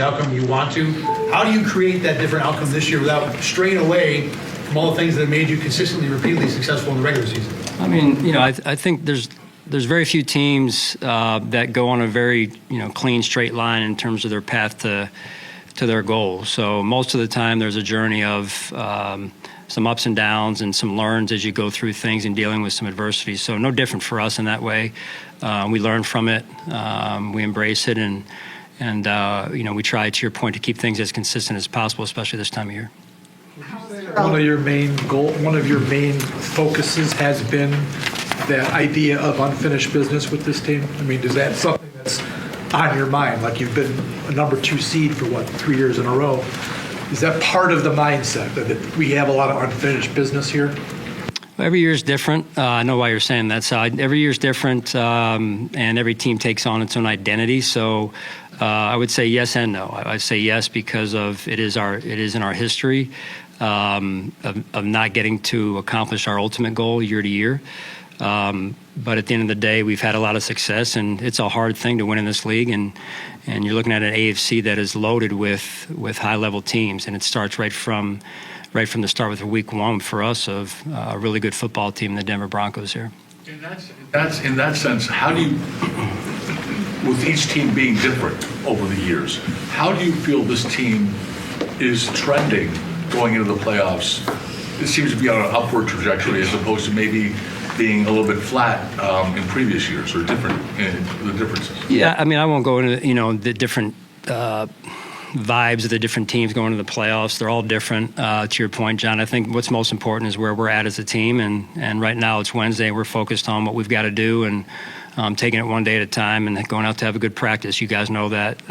outcome you want to. How do you create that different outcome this year without straying away from all the things that have made you consistently, repeatedly successful in the regular season? I mean, I think there's very few teams that go on a very clean, straight line in terms of their path to their goal. So most of the time, there's a journey of some ups and downs and some learns as you go through things and dealing with some adversity. So no different for us in that way. We learn from it, we embrace it, and we try, to your point, to keep things as consistent as possible, especially this time of year. One of your main focuses has been that idea of unfinished business with this team? I mean, is that something that's on your mind? Like, you've been a number 2 seed for 3 years in a row. Is that part of the mindset that we have a lot of unfinished business here? Every year is different. I know why you're saying that. So every year is different, and every team takes on its own identity. So I would say yes and no. I'd say yes because of it is in our history of not getting to accomplish our ultimate goal year to year. But at the end of the day, we've had a lot of success, and it's a hard thing to win in this league. And you're looking at an AFC that is loaded with high-level teams, and it starts right from the start with week 1 for us of a really good football team, the Denver Broncos here. That's in that sense, how do you, with each team being different over the years, how do you feel this team is trending going into the playoffs? It seems to be on an upward trajectory as opposed to maybe being a little bit flat in previous years, or different in the differences. Yeah, I mean, I won't go into the different vibes of the different teams going into the playoffs. They're all different. To your point, John, I think what's most important is where we're at as a team, and right now it's Wednesday. We're focused on what we've got to do and taking it one day at a time and going out to have a good practice. You guys know that.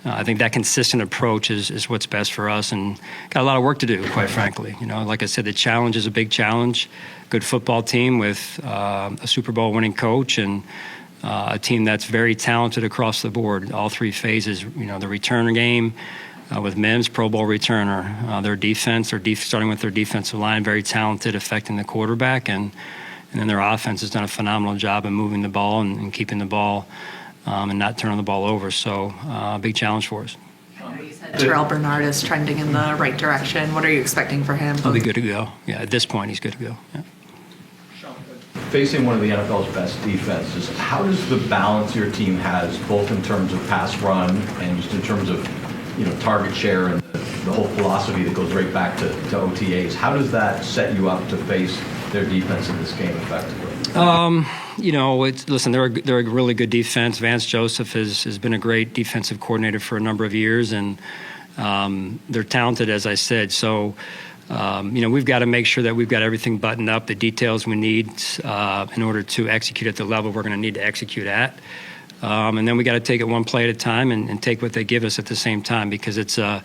I think that consistent approach is what's best for us, and got a lot of work to do, quite frankly. Like I said, the challenge is a big challenge. Good football team with a Super Bowl winning coach and a team that's very talented across the board, all 3 phases. The return game with Mims, Pro Bowl returner. Their defense, starting with their defensive line, very talented, affecting the quarterback, and then their offense has done a phenomenal job in moving the ball and keeping the ball and not turning the ball over. So a big challenge for us. You said Terrell Bernard is trending in the right direction. What are you expecting for him? He'll be good to go. Yeah, at this point, he's good to go. Yeah. Facing one of the NFL's best defenses, how does the balance your team has, both in terms of pass run and just in terms of target share and the whole philosophy that goes right back to OTAs, how does that set you up to face their defense in this game effectively? Listen, they're a really good defense. Vance Joseph has been a great defensive coordinator for a number of years, and they're talented, as I said. So, we've got to make sure that we've got everything buttoned up, the details we need in order to execute at the level we're going to need to execute at. And then we got to take it one play at a time and take what they give us at the same time, because it's a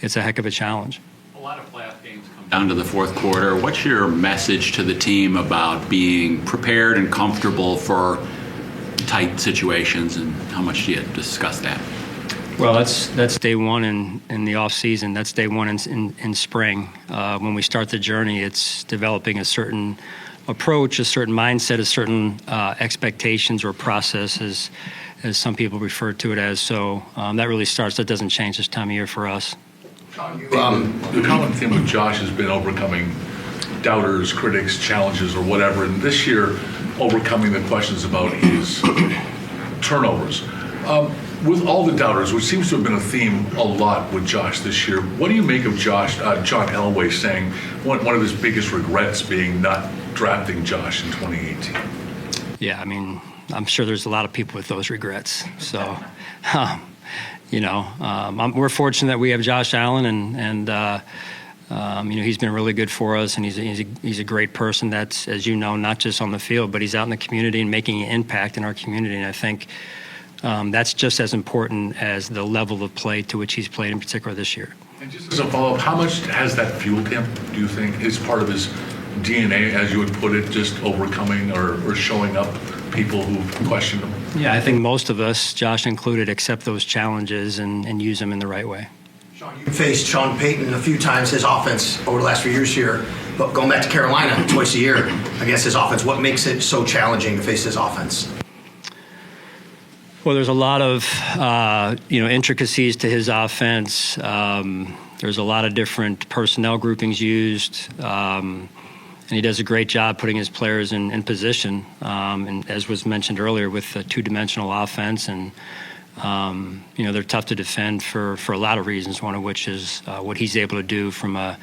heck of a challenge. A lot of playoff games come down to the fourth quarter. What's your message to the team about being prepared and comfortable for tight situations, and how much do you discuss that? Well, that's day one in the off season. That's day one in spring. When we start the journey, it's developing a certain approach, a certain mindset, a certain expectations or process, as some people refer to it as. So that really starts. That doesn't change this time of year for us. The common theme with Josh has been overcoming doubters, critics, challenges, or whatever. And this year, overcoming the questions about his turnovers. With all the doubters, which seems to have been a theme a lot with Josh this year, what do you make of John Elway saying one of his biggest regrets being not drafting Josh in 2018? Yeah, I mean, I'm sure there's a lot of people with those regrets. So, we're fortunate that we have Josh Allen, and he's been really good for us, and he's a great person. That's, as you know, not just on the field, but he's out in the community and making an impact in our community. And I think that's just as important as the level of play to which he's played, in particular this year. And just as a follow-up, how much has that fueled him, do you think? Is part of his DNA, as you would put it, just overcoming or showing up people who question him? Yeah, I think most of us, Josh included, accept those challenges and use them in the right way. Sean, you faced Sean Payton a few times, his offense, over the last few years here. But going back to Carolina twice a year against his offense, what makes it so challenging to face his offense? Well, there's a lot of intricacies to his offense. There's a lot of different personnel groupings used, and he does a great job putting his players in position. And as was mentioned earlier, with a two-dimensional offense, and they're tough to defend for a lot of reasons. One of which is what he's able to do from a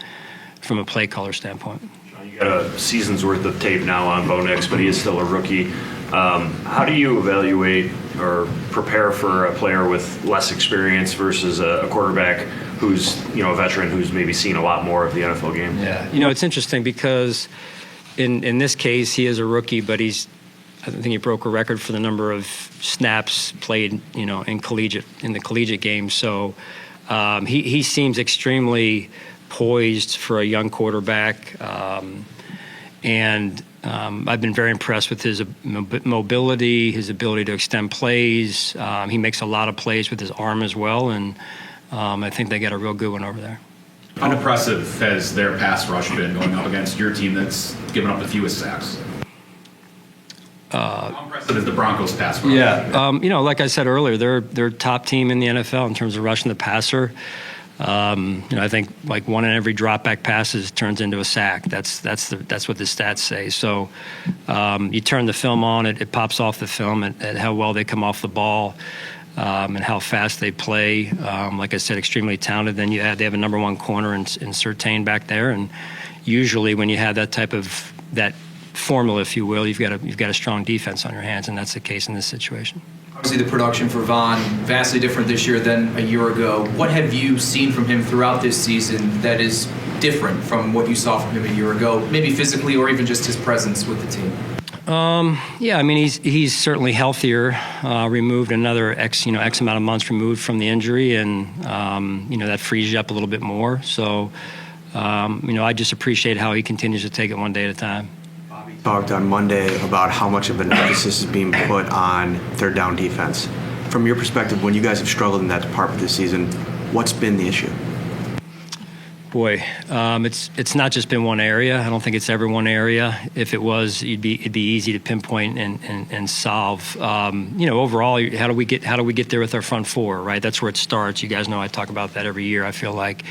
play caller standpoint. You got a season's worth of tape now on Bo Nix, but he is still a rookie. How do you evaluate or prepare for a player with less experience versus a quarterback who's a veteran who's maybe seen a lot more of the NFL game? Yeah, it's interesting because in this case he is a rookie, but I think he broke a record for the number of snaps played in the collegiate game. So he seems extremely poised for a young quarterback, and I've been very impressed with his mobility, his ability to extend plays. He makes a lot of plays with his arm as well, and I think they got a real good one over there. How impressive has their pass rush been going up against your team that's given up the fewest sacks? How impressive is the Broncos pass rush? Yeah, like I said earlier, they're top team in the NFL in terms of rushing the passer. I think like one in every drop back passes turns into a sack. That's what the stats say. So you turn the film on, it pops off the film at how well they come off the ball, and how fast they play. Like I said, extremely talented. Then they have a number one corner in Surtain back there, and usually when you have that type of that formula, if you will, you've got a strong defense on your hands, and that's the case in this situation. Obviously, the production for Von vastly different this year than a year ago. What have you seen from him throughout this season that is different from what you saw from him a year ago, maybe physically or even just his presence with the team? Yeah, I mean he's certainly healthier. Removed another X amount of months removed from the injury, and that frees you up a little bit more. So I just appreciate how he continues to take it one day at a time. Talked on Monday about how much of an emphasis is being put on third down defense. From your perspective, when you guys have struggled in that department this season, what's been the issue? Boy, it's not just been one area. I don't think it's ever one area. If it was, it'd be easy to pinpoint and solve. Overall, how do we get there with our front four? Right, that's where it starts. You guys know I talk about that every year. I feel like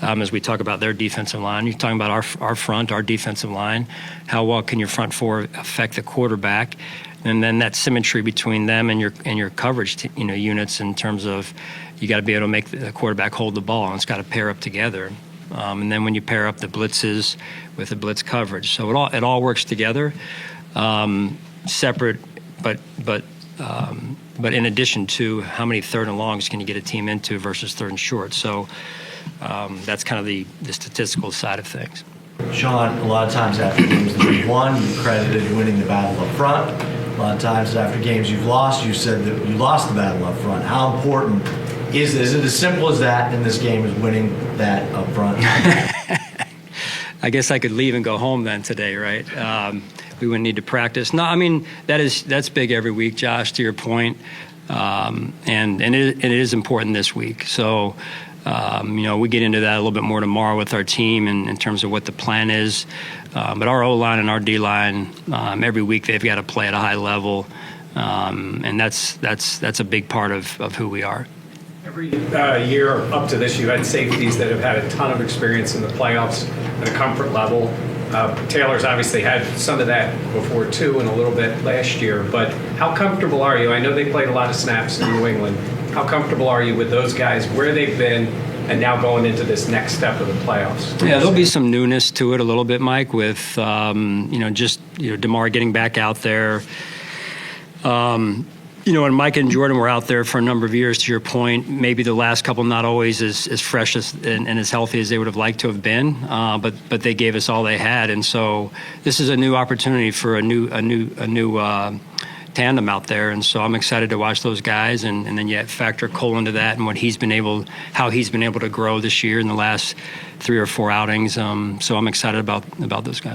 as we talk about their defensive line, you're talking about our front, our defensive line. How well can your front four affect the quarterback? And then that symmetry between them and your coverage units in terms of you got to be able to make the quarterback hold the ball, and it's got to pair up together. And then when you pair up the blitzes with the blitz coverage, so it all works together, separate, but in addition to how many third and longs can you get a team into versus third and short. So that's kind of the statistical side of things. Sean, a lot of times after games that you've won, you've credited winning the battle up front. A lot of times after games you've lost, you said that you lost the battle up front. How important is it as simple as that in this game as winning that up front? I guess I could leave and go home then today, right? We wouldn't need to practice. No, I mean that's big every week, Josh. To your point, and it is important this week. So we get into that a little bit more tomorrow with our team in terms of what the plan is. But our O-line and our D-line, every week they've got to play at a high level, and that's a big part of who we are. Every year up to this, you've had safeties that have had a ton of experience in the playoffs at a comfort level. Taylor's obviously had some of that before too, and a little bit last year. But how comfortable are you? I know they played a lot of snaps in New England. How comfortable are you with those guys, where they've been, and now going into this next step of the playoffs? Yeah, there'll be some newness to it a little bit, Mike, with DeMar getting back out there. And Mike and Jordan were out there for a number of years, to your point. Maybe the last couple not always as fresh and as healthy as they would have liked to have been, but they gave us all they had. And so this is a new opportunity for a new tandem out there. And so I'm excited to watch those guys. And then you factor Cole into that and how he's been able to grow this year in the last 3 or 4 outings. So I'm excited about those guys.